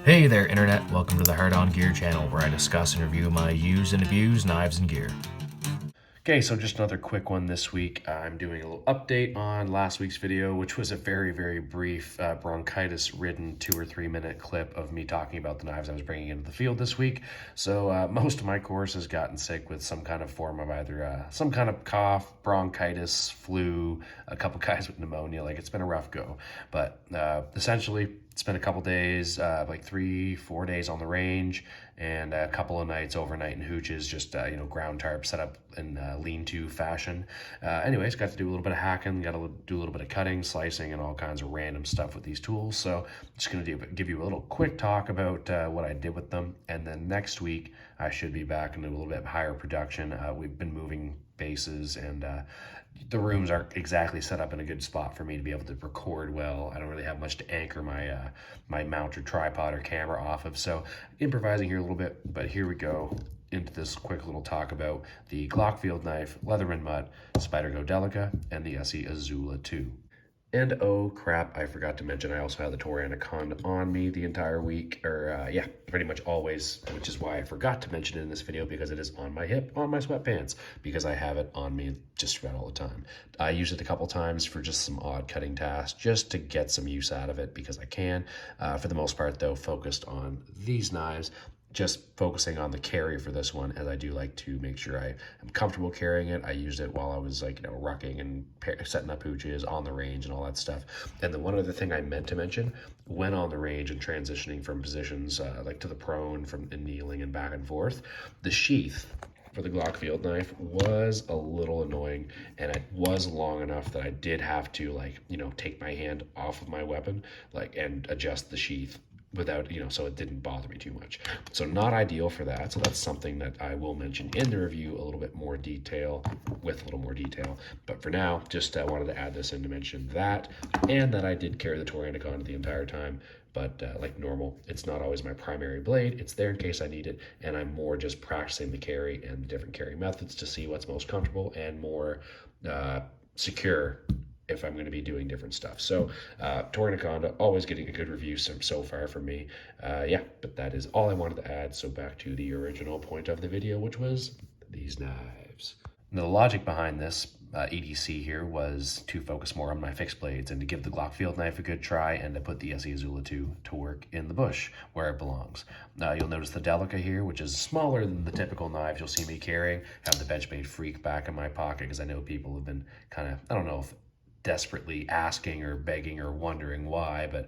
Hey there, Internet. Welcome to the Hard On Gear channel, where I discuss and review my used and abused knives and gear. Okay, so just another quick one this week. I'm doing a little update on last week's video, which was a very brief bronchitis-ridden 2 or 3 minute clip of me talking about the knives I was bringing into the field this week. So most of my course has gotten sick with some kind of form of either some kind of cough, bronchitis, flu, a couple guys with pneumonia. Like, it's been a rough go. But essentially, it's been a couple days, like 3-4 days on the range, and a couple of nights overnight in hooches, just ground tarp set up in lean-to fashion. Anyways, got to do a little bit of hacking, got to do a little bit of cutting, slicing, and all kinds of random stuff with these tools. So just going to give you a little quick talk about what I did with them, and then next week I should be back into a little bit higher production. We've been moving bases, and the rooms aren't exactly set up in a good spot for me to be able to record well. I don't really have much to anchor my my mount or tripod or camera off of, so improvising here a little bit. But here we go into this quick little talk about the Glock field knife, Leatherman MUT, Spyderco Delica, and the ESEE Izula 2. And oh crap, I forgot to mention I also had the Tor Anaconda on me the entire week, or yeah, pretty much always, which is why I forgot to mention it in this video, because it is on my hip, on my sweatpants, because I have it on me just about all the time. I use it a couple times for just some odd cutting tasks, just to get some use out of it, because I can. For the most part though, focused on these knives, just focusing on the carry for this one, as I do like to make sure I am comfortable carrying it. I used it while I was rucking and setting up hooches on the range and all that stuff. And the one other thing I meant to mention, when on the range and transitioning from positions like to the prone, from kneeling and back and forth, the sheath for the Glock field knife was a little annoying, and it was long enough that I did have to take my hand off of my weapon and adjust the sheath without, so it didn't bother me too much. So not ideal for that. So that's something that I will mention in the review a little bit more detail, with a little more detail. But for now, just wanted to add this in to mention that, and that I did carry the Tor Anaconda the entire time. But like normal, it's not always my primary blade. It's there in case I need it, and I'm more just practicing the carry and the different carry methods to see what's most comfortable and more secure if I'm going to be doing different stuff. So Tor Anaconda, always getting a good review so far from me. Yeah, but that is all I wanted to add. So back to the original point of the video, which was these knives. Now, the logic behind this EDC here was to focus more on my fixed blades and to give the Glock field knife a good try, and to put the ESEE Izula 2 to work in the bush where it belongs. Now, you'll notice the Delica here, which is smaller than the typical knives you'll see me carrying. Have the Benchmade Freak back in my pocket, because I know people have been kind of, I don't know if desperately asking or begging or wondering why, but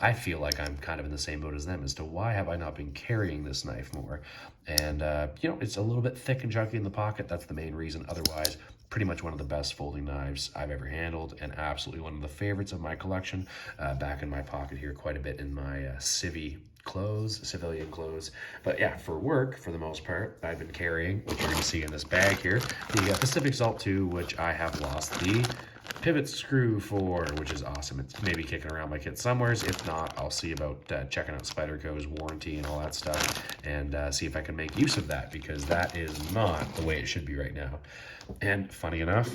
I feel like I'm kind of in the same boat as them as to why have I not been carrying this knife more. And it's a little bit thick and chunky in the pocket. That's the main reason. Otherwise, pretty much one of the best folding knives I've ever handled, and absolutely one of the favorites of my collection. Back in my pocket here quite a bit in my civilian clothes. But yeah, for work, for the most part, I've been carrying, which you're going to see in this bag here, the Pacific Salt 2, which I have lost the pivot screw for, which is awesome. It's maybe kicking around my kit somewheres. If not, I'll see about checking out Spyderco's warranty and all that stuff, and see if I can make use of that, because that is not the way it should be right now. And funny enough,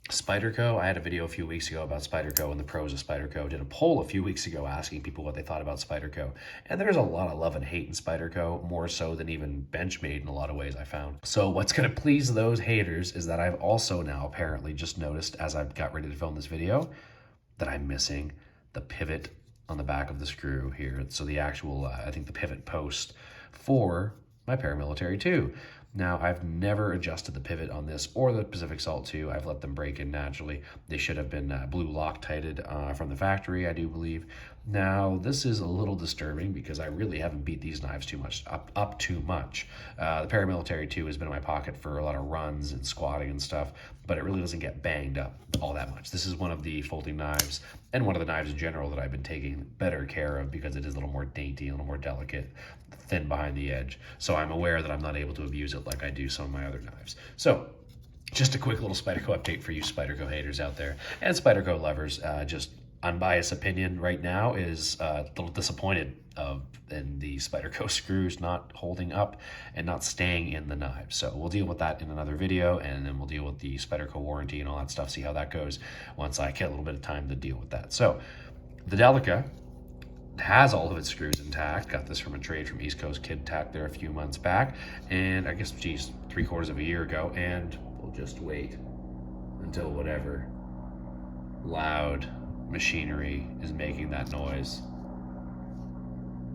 Spyderco, I had a video a few weeks ago about Spyderco and the pros of Spyderco. Did a poll a few weeks ago asking people what they thought about Spyderco. And there's a lot of love and hate in Spyderco, more so than even Benchmade in a lot of ways, I found. So what's going to please those haters is that I've also now apparently just noticed, as I've got ready to film this video, that I'm missing the pivot on the back of the screw here. So the actual, I think the pivot post for my paramilitary 2. Now, I've never adjusted the pivot on this or the Pacific Salt 2. I've let them break in naturally. They should have been blue Loctited from the factory, I do believe. Now, this is a little disturbing, because I really haven't beat these knives too much, up too much. The paramilitary 2 has been in my pocket for a lot of runs and squatting and stuff, but it really doesn't get banged up all that much. This is one of the folding knives, and one of the knives in general, that I've been taking better care of, because it is a little more dainty, a little more delicate, thin behind the edge. So I'm aware that I'm not able to abuse it like I do some of my other knives. So just a quick little Spyderco update for you Spyderco haters out there, and Spyderco lovers. Just unbiased opinion right now is a little disappointed in the Spyderco screws not holding up and not staying in the knife. So we'll deal with that in another video, and then we'll deal with the Spyderco warranty and all that stuff, see how that goes once I get a little bit of time to deal with that. So the Delica, has all of its screws intact. Got this from a trade from East Coast Kid Tack there a few months back, and I guess, geez, 3/4 of a year ago, and we'll just wait until whatever loud machinery is making that noise.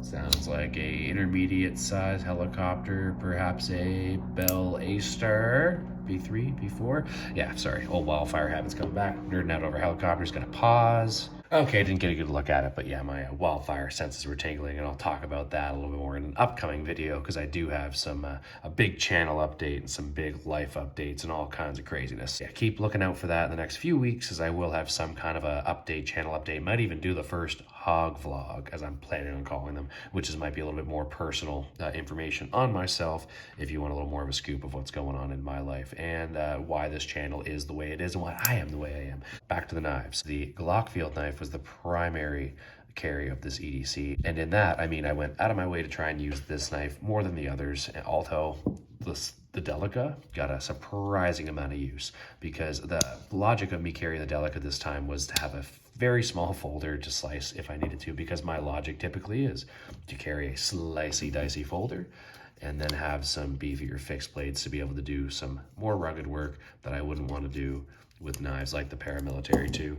Sounds like a intermediate size helicopter, perhaps a Bell A-Star, B3, B4. Yeah, sorry, old wildfire habits coming back. Nerding out over helicopters, gonna pause. Okay, didn't get a good look at it, but yeah, my wildfire senses were tingling, and I'll talk about that a little bit more in an upcoming video, because I do have some a big channel update and some big life updates and all kinds of craziness. Yeah, keep looking out for that in the next few weeks, as I will have some kind of a update, channel update. Might even do the first hog vlog, as I'm planning on calling them, which might be a little bit more personal information on myself, if you want a little more of a scoop of what's going on in my life, and why this channel is the way it is and why I am the way I am. Back to the knives. The Glock field knife was the primary carry of this EDC, and in that, I mean, I went out of my way to try and use this knife more than the others, although the Delica got a surprising amount of use, because the logic of me carrying the Delica this time was to have a very small folder to slice if I needed to, because my logic typically is to carry a slicey dicey folder and then have some beefier fixed blades to be able to do some more rugged work that I wouldn't want to do with knives like the paramilitary 2.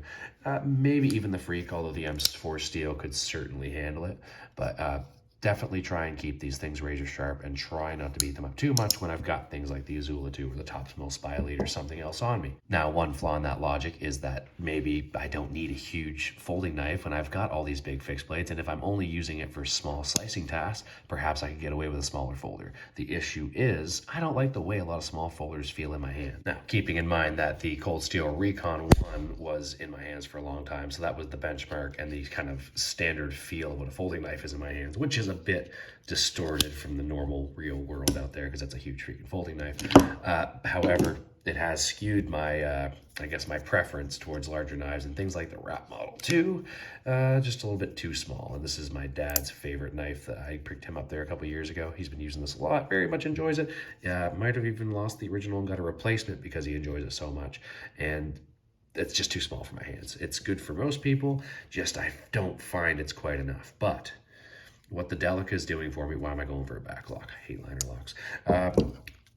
Maybe even the Freak, although the M4 steel could certainly handle it. But definitely try and keep these things razor sharp and try not to beat them up too much when I've got things like the Izula 2 or the Topsmill Spy Lead or something else on me. Now, one flaw in that logic is that maybe I don't need a huge folding knife when I've got all these big fixed blades, and if I'm only using it for small slicing tasks, perhaps I could get away with a smaller folder. The issue is, I don't like the way a lot of small folders feel in my hand. Now, keeping in mind that the Cold Steel Recon 1 was in my hands for a long time, so that was the benchmark and the kind of standard feel of what a folding knife is in my hands, which is a bit distorted from the normal real world out there, because that's a huge freaking folding knife. However, it has skewed my I guess my preference towards larger knives, and things like the Wrap Model 2 just a little bit too small. And this is my dad's favorite knife that I picked him up there a couple years ago. He's been using this a lot, very much enjoys it. Might have even lost the original and got a replacement because he enjoys it so much, and it's just too small for my hands. It's good for most people, just I don't find it's quite enough. But what the Delica is doing for me, why am I going for a back lock? I hate liner locks.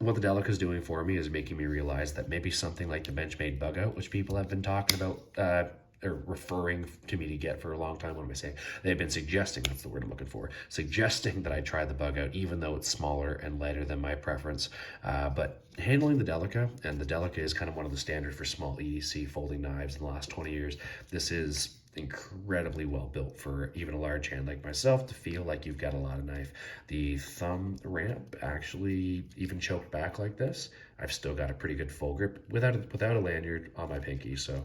What the Delica is doing for me is making me realize that maybe something like the Benchmade bug out, which people have been talking about, or referring to me to get for a long time. What am I saying? They've been suggesting, that's the word I'm looking for, suggesting that I try the bug out, even though it's smaller and lighter than my preference. But handling the Delica, and the Delica is kind of one of the standard for small EDC folding knives in the last 20 years. This is incredibly well built for even a large hand like myself to feel like you've got a lot of knife. The thumb ramp actually even choked back like this. I've still got a pretty good full grip without a lanyard on my pinky, so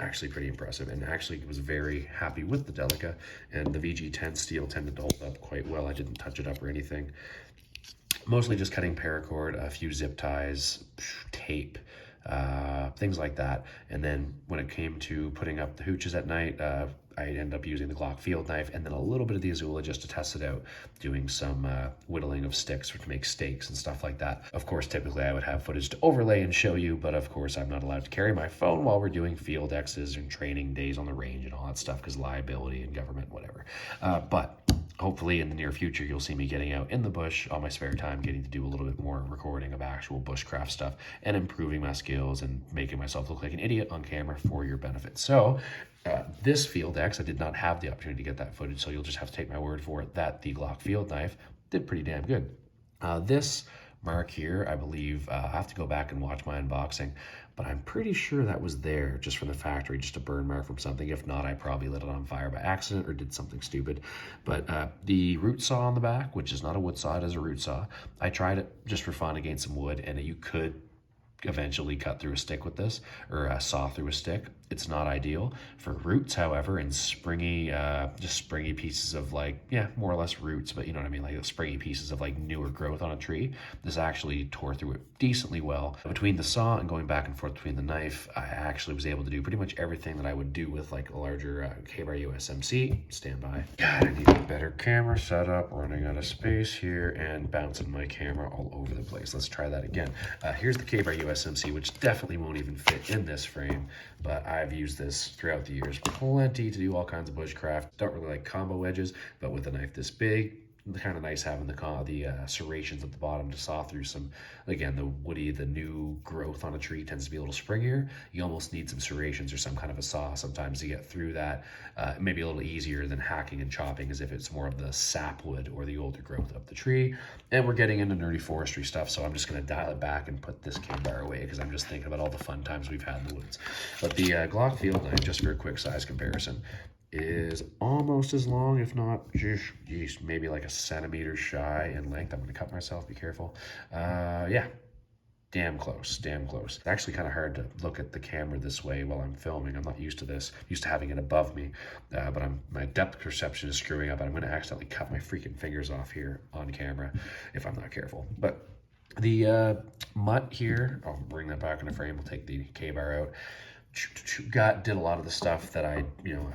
actually pretty impressive, and actually was very happy with the Delica. And the VG10 steel tended to hold up quite well. I didn't touch it up or anything. Mostly just cutting paracord, a few zip ties, tape, things like that. And then when it came to putting up the hooches at night, I ended up using the Glock field knife and then a little bit of the Izula just to test it out, doing some whittling of sticks to make steaks and stuff like that. Of course, typically I would have footage to overlay and show you, but of course I'm not allowed to carry my phone while we're doing field X's and training days on the range and all that stuff, because liability and government, whatever. But hopefully in the near future, you'll see me getting out in the bush on my spare time, getting to do a little bit more recording of actual bushcraft stuff and improving my skills and making myself look like an idiot on camera for your benefit. So this field X, I did not have the opportunity to get that footage, so you'll just have to take my word for it that the Glock field knife did pretty damn good. This mark here, I believe, I have to go back and watch my unboxing, but I'm pretty sure that was there just from the factory, just a burn mark from something. If not, I probably lit it on fire by accident or did something stupid. But the root saw on the back, which is not a wood saw, it is a root saw. I tried it just for fun against some wood, and you could eventually cut through a stick with this, or saw through a stick. It's not ideal for roots, however, and springy, just springy pieces of, like, yeah, more or less roots, but you know what I mean, like springy pieces of like newer growth on a tree. This actually tore through it decently well. Between the saw and going back and forth between the knife, I actually was able to do pretty much everything that I would do with like a larger K-bar USMC. Stand by. God, I need a better camera setup, running out of space here and bouncing my camera all over the place. Let's try that again. Here's the K-bar USMC. USMC, which definitely won't even fit in this frame, but I've used this throughout the years plenty to do all kinds of bushcraft. Don't really like combo edges, but with a knife this big, kind of nice having the serrations at the bottom to saw through some, again, the new growth on a tree tends to be a little springier. You almost need some serrations or some kind of a saw sometimes to get through that. Maybe a little easier than hacking and chopping, as if it's more of the sapwood or the older growth of the tree. And we're getting into nerdy forestry stuff, so I'm just going to dial it back and put this K-bar away because I'm just thinking about all the fun times we've had in the woods. But the Glock field knife, just for a quick size comparison, is almost as long, if not just maybe like a centimeter shy in length. I'm going to cut myself, be careful. Yeah, damn close, damn close. It's actually kind of hard to look at the camera this way while I'm filming. I'm not used to this, used to having it above me, but my depth perception is screwing up, and I'm going to accidentally cut my freaking fingers off here on camera if I'm not careful. But the MUT here, I'll bring that back in the frame. We'll take the K-bar out. Did a lot of the stuff that I,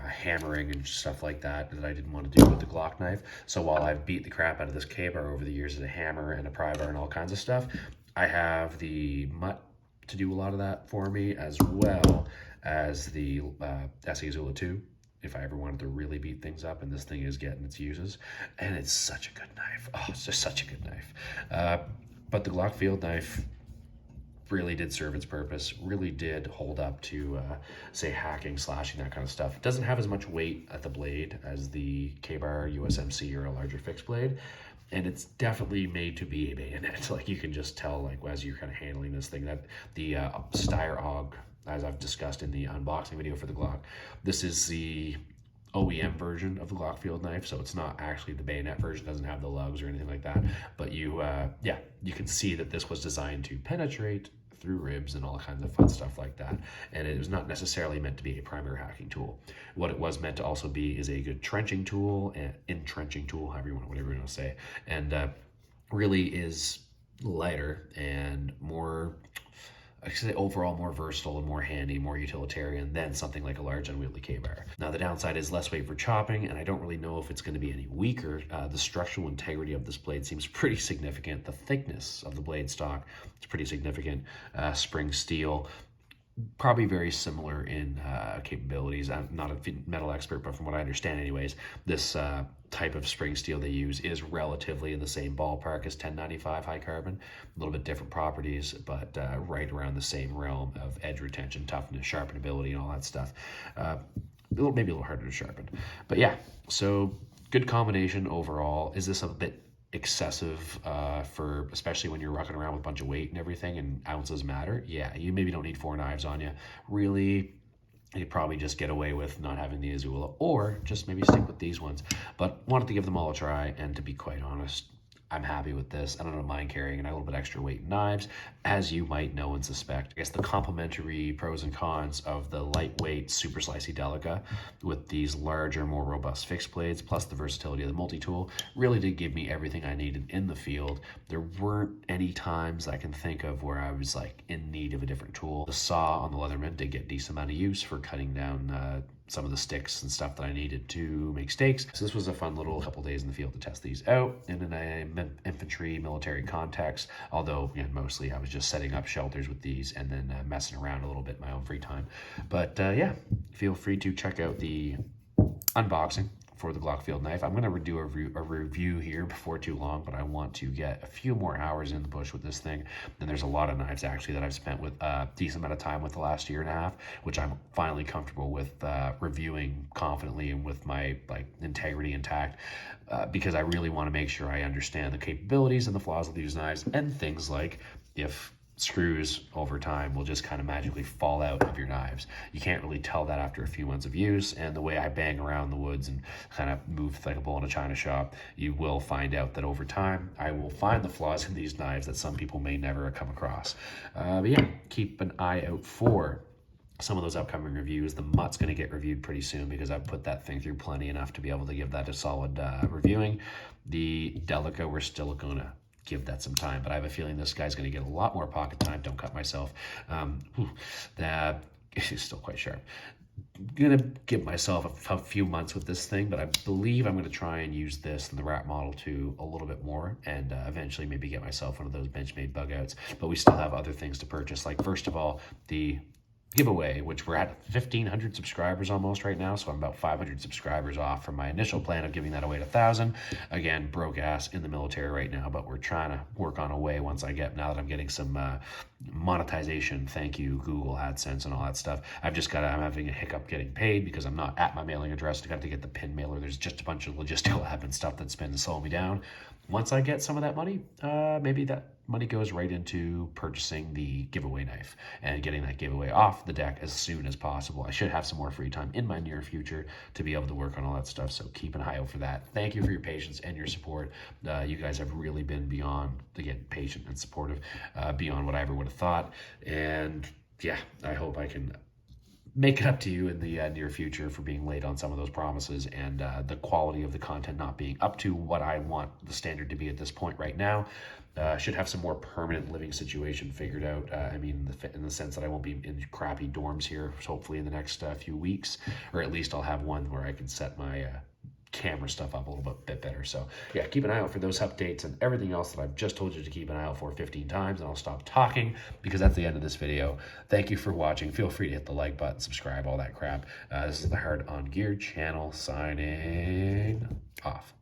hammering and stuff like that I didn't want to do with the Glock knife. So while I've beat the crap out of this K-bar over the years as a hammer and a pry bar and all kinds of stuff, I have the MUT to do a lot of that for me, as well as the ESEE Izula 2, if I ever wanted to really beat things up, and this thing is getting its uses. And it's such a good knife. Oh, it's just such a good knife. But the Glock field knife really did serve its purpose, really did hold up to, say, hacking, slashing, that kind of stuff. It doesn't have as much weight at the blade as the K-bar, USMC, or a larger fixed blade, and it's definitely made to be a bayonet. Like, you can just tell, like, as you're kind of handling this thing, that the Spyderco, as I've discussed in the unboxing video for the Glock, this is the OEM version of the Glock field knife, so it's not actually the bayonet version, doesn't have the lugs or anything like that, but you can see that this was designed to penetrate through ribs and all kinds of fun stuff like that, and it was not necessarily meant to be a primary hacking tool. What it was meant to also be is a good trenching tool, and entrenching tool, whatever you want to say, and really is lighter and more, I should say, overall more versatile and more handy, more utilitarian than something like a large unwieldy K-bar. Now, the downside is less weight for chopping, and I don't really know if it's going to be any weaker. The structural integrity of this blade seems pretty significant. The thickness of the blade stock is pretty significant. Spring steel, probably very similar in capabilities. I'm not a metal expert, but from what I understand anyways, this type of spring steel they use is relatively in the same ballpark as 1095 high carbon. A little bit different properties, but right around the same realm of edge retention, toughness, sharpenability, and all that stuff. Maybe a little harder to sharpen. But yeah, so good combination overall. Is this a bit excessive for, especially when you're rocking around with a bunch of weight and everything, and ounces matter? Yeah, you maybe don't need 4 knives on you. Really, you'd probably just get away with not having the Izula, or just maybe stick with these ones. But wanted to give them all a try, and to be quite honest, I'm happy with this. I don't mind carrying a little bit extra weight in knives, as you might know and suspect. I guess the complementary pros and cons of the lightweight, super slicey Delica with these larger, more robust fixed blades, plus the versatility of the multi-tool, really did give me everything I needed in the field. There weren't any times I can think of where I was like in need of a different tool. The saw on the Leatherman did get a decent amount of use for cutting down some of the sticks and stuff that I needed to make steaks. So this was a fun little couple days in the field to test these out in an infantry military context, although mostly I was just setting up shelters with these and then messing around a little bit in my own free time. But yeah, feel free to check out the unboxing for the Glock field knife. I'm going to do a review here before too long, but I want to get a few more hours in the bush with this thing. And there's a lot of knives actually that I've spent with a decent amount of time with the last year and a half, which I'm finally comfortable with reviewing confidently and with my integrity intact, because I really want to make sure I understand the capabilities and the flaws of these knives, and things like if screws over time will just kind of magically fall out of your knives. You can't really tell that after a few months of use, and the way I bang around the woods and kind of move like a bull in a china shop, you will find out that over time I will find the flaws in these knives that some people may never come across. But yeah, keep an eye out for some of those upcoming reviews. The MUT's going to get reviewed pretty soon because I've put that thing through plenty enough to be able to give that a solid reviewing. The Delica, we're still going to give that some time, but I have a feeling this guy's going to get a lot more pocket time. Don't cut myself. That is still quite sharp. gonna give myself a few months with this thing, but I believe I'm gonna try and use this and the Rat Model 2 a little bit more, and eventually maybe get myself one of those Benchmade bug outs. But we still have other things to purchase, like first of all, the giveaway, which we're at 1,500 subscribers almost right now, so I'm about 500 subscribers off from my initial plan of giving that away to 1,000. Again, broke ass in the military right now, but we're trying to work on a way now that I'm getting some monetization. Thank you, Google AdSense and all that stuff. I'm having a hiccup getting paid because I'm not at my mailing address. I got to get the pin mailer. There's just a bunch of logistical admin stuff that's been slowing me down. Once I get some of that money, maybe that money goes right into purchasing the giveaway knife and getting that giveaway off the deck as soon as possible. I should have some more free time in my near future to be able to work on all that stuff, so keep an eye out for that. Thank you for your patience and your support. You guys have really been beyond, again, patient and supportive, beyond what I ever would have thought. And yeah, I hope I can make it up to you in the near future for being late on some of those promises, and the quality of the content not being up to what I want the standard to be at this point right now. Should have some more permanent living situation figured out. I mean, in the sense that I won't be in crappy dorms here, hopefully in the next few weeks, or at least I'll have one where I can set my camera stuff up a little bit better. So yeah, keep an eye out for those updates and everything else that I've just told you to keep an eye out for 15 times, and I'll stop talking because that's the end of this video. Thank you for watching. Feel free to hit the like button, subscribe, all that crap. This is the Hard on Gear channel signing off.